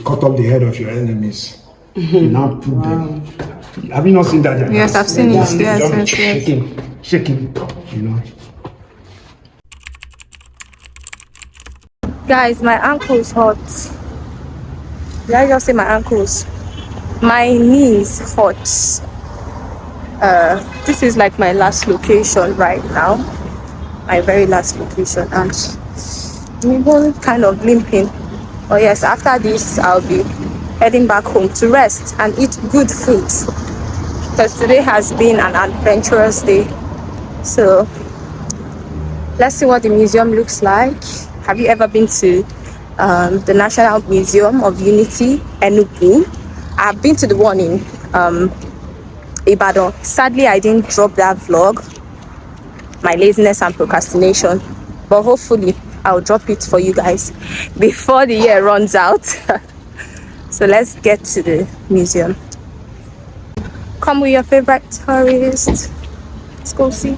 cut off the head of your enemies. You now put them. Have you not seen that? Yes, I've seen it. Yes. Shaking, you know. Guys, my ankle's hot. Did I just say my ankles? My knees hot. This is like my last location right now. My very last location. And I'm even kind of limping. Oh yes, after this, I'll be heading back home to rest and eat good food. Because today has been an adventurous day. So, let's see what the museum looks like. Have you ever been to the National Museum of Unity, Enugu? I've been to the one in Ibadan. Sadly, I didn't drop that vlog. My laziness and procrastination. But hopefully, I'll drop it for you guys before the year runs out. So let's get to the museum. Come with your favorite tourist. Let's go see.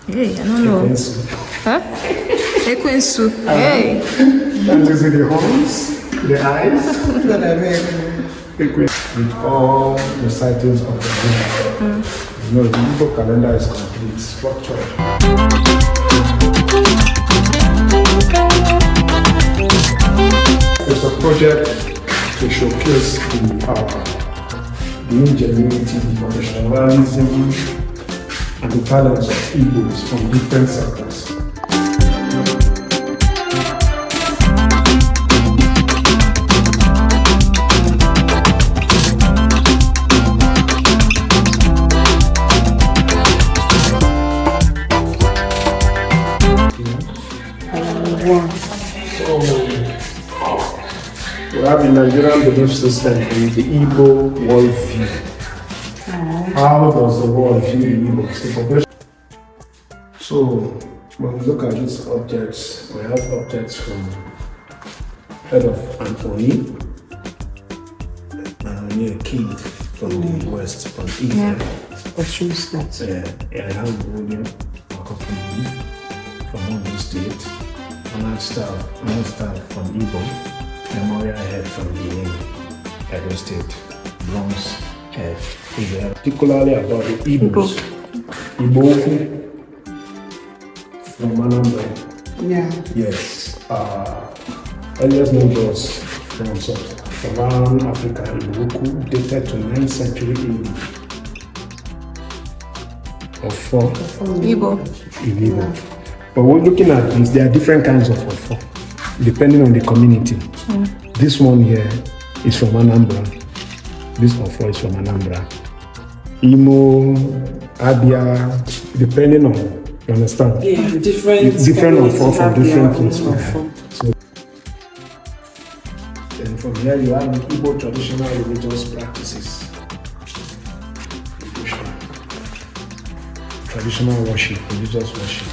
Hey, I don't know. Huh? Ekwensu. Hey. And you see the horns, the eyes, with all the sightings of the moon. You know, the Igbo calendar is complete, structured. It's a project to showcase the ingenuity, the professionalism, and the talents of Igbos from different sectors. So, we have the Nigerian belief system in the Igbo worldview. How does the world view Igbo? So, when we look at these objects, we have objects from head of Anthony, a king from the west, from East. I have William from Ondo State, another staff from Igbo, memorial head from the Edo State, bronze head. Particularly about the Igbos. Igbo from Anambra. Yeah. Yes. Earliest neighbors from around Africa, Enugu, dated to 9th century AD. Ofo. Igbo. Yeah. But we're looking at this, there are different kinds of Ofo, depending on the community. This one here is from Anambra. This Ofo is from Anambra. Imo, Abia, depending on, you understand? Yeah, different Ofo from different places. So, and from here you have Igbo traditional religious practices. Traditional worship, religious worship.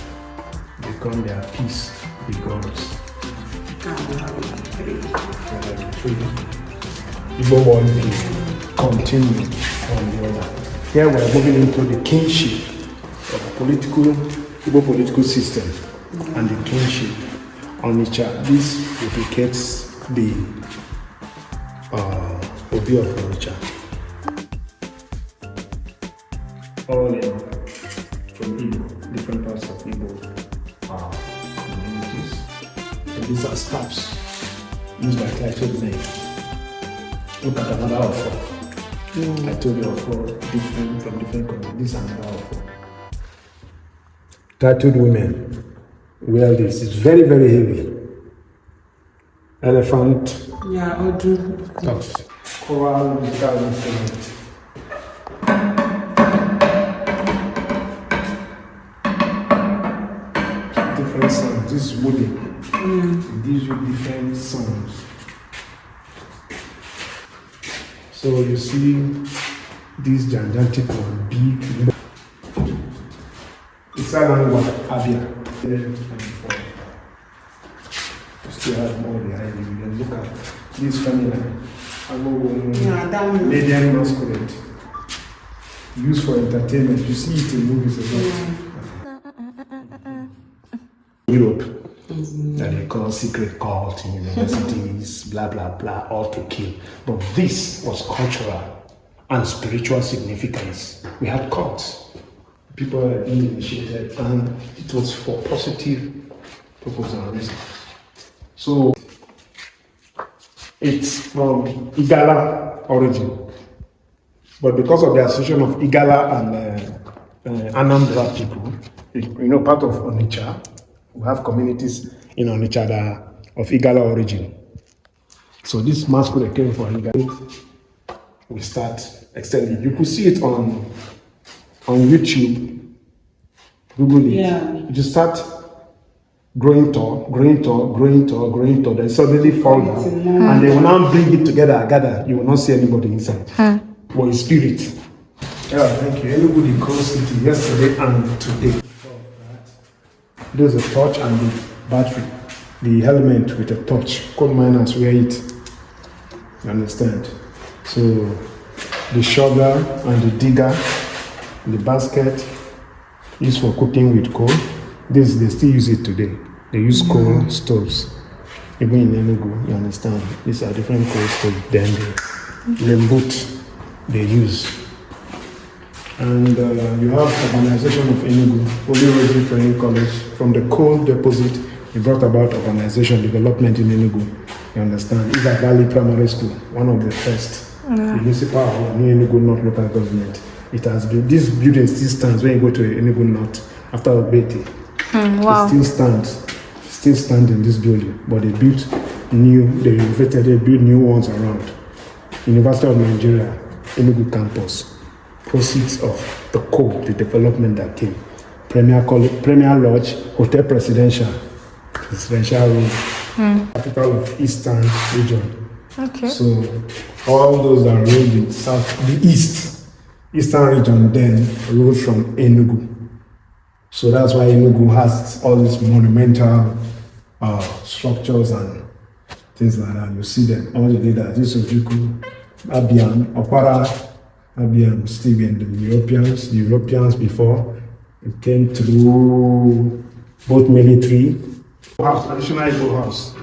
They come their peace, the gods. Igbo worldview continue from the other. Here we are moving into the kingship of Igbo political system and the kingship on each other. This replicates the Obi of Onitsha. All in from Igbo, different parts of Igbo communities. And these are staffs used by titled men. Look at another Ofo. I told you Ofo from different communities. This is another Ofo. Titled women wear this. It's very, very heavy. Elephant. Yeah, I'll do. Tops. Coral musical instrument. Different sounds. This is wooden. It gives you different sounds. So you see this gigantic one, big. Salangwa, Abia. Still have more behind you. Then look at this family. Median masquerade. Used for entertainment. You see it in movies as well. Europe, that they call secret cult in universities, blah blah blah, all to kill. But this was cultural and spiritual significance. We had cults. People were being initiated, and it was for positive purpose and reason. So it's from Igala origin, but because of the association of Igala and Anambra people, part of Onitsha, we have communities in Onitsha that are of Igala origin. So this masquerade came from Igala. We start extending. You could see it on YouTube. Google it. Yeah. You just start growing tall, then suddenly fall down, and they will now bring it together, gather. You will not see anybody inside. But it's spirit. Yeah, thank you. Enugu, the cold city, yesterday and today. There's a torch and the battery, the helmet with a torch. Coal miners wear it. You understand? So the shovel and the digger, the basket used for cooking with coal. They still use it today. They use coal stoves. Even in Enugu, you understand? These are different coal stoves. Then the boot they use. And you have urbanization of Enugu, Holy Rosary Training College. From the coal deposit, it brought about urbanization, development in Enugu. You understand? Iza Valley Primary School, one of the first. Municipal of New Enugu North local government. It has been, this building still stands when you go to Enugu North after Obeti. Wow. It still stand in this building, but they built new, they renovated, they built new ones around. University of Nigeria, Enugu campus, proceeds of the coal, the development that came. Premier Lodge, Hotel Presidential Road, capital of Eastern region. Okay. So all those that ruled in the Eastern region then ruled from Enugu. So that's why Enugu has all these monumental structures and things like that. You see them, all the leaders, this Ojuku, Abian, Opara, Abian, still in the Europeans before. It came through both military. Traditional Igbo house.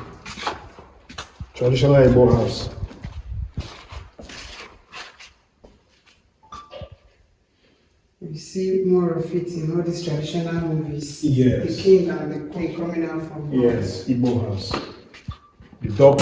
We see more of it in all these traditional movies. Yes. The king and the queen coming out from Yes, Igbo house. The dog.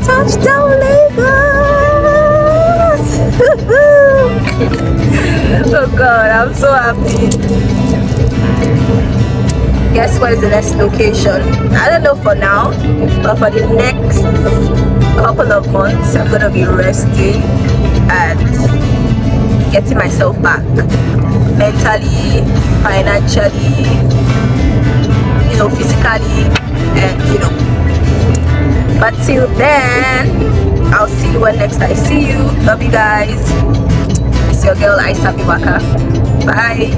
Touchdown Lagos! Oh God, I'm so happy. Guess what is the next location? I don't know for now, but for the next couple of months, I'm gonna be resting and getting myself back mentally, financially, physically, and But till then, I'll see you when next I see you. Love you guys. It's your girl Aisa Biwaka. Bye.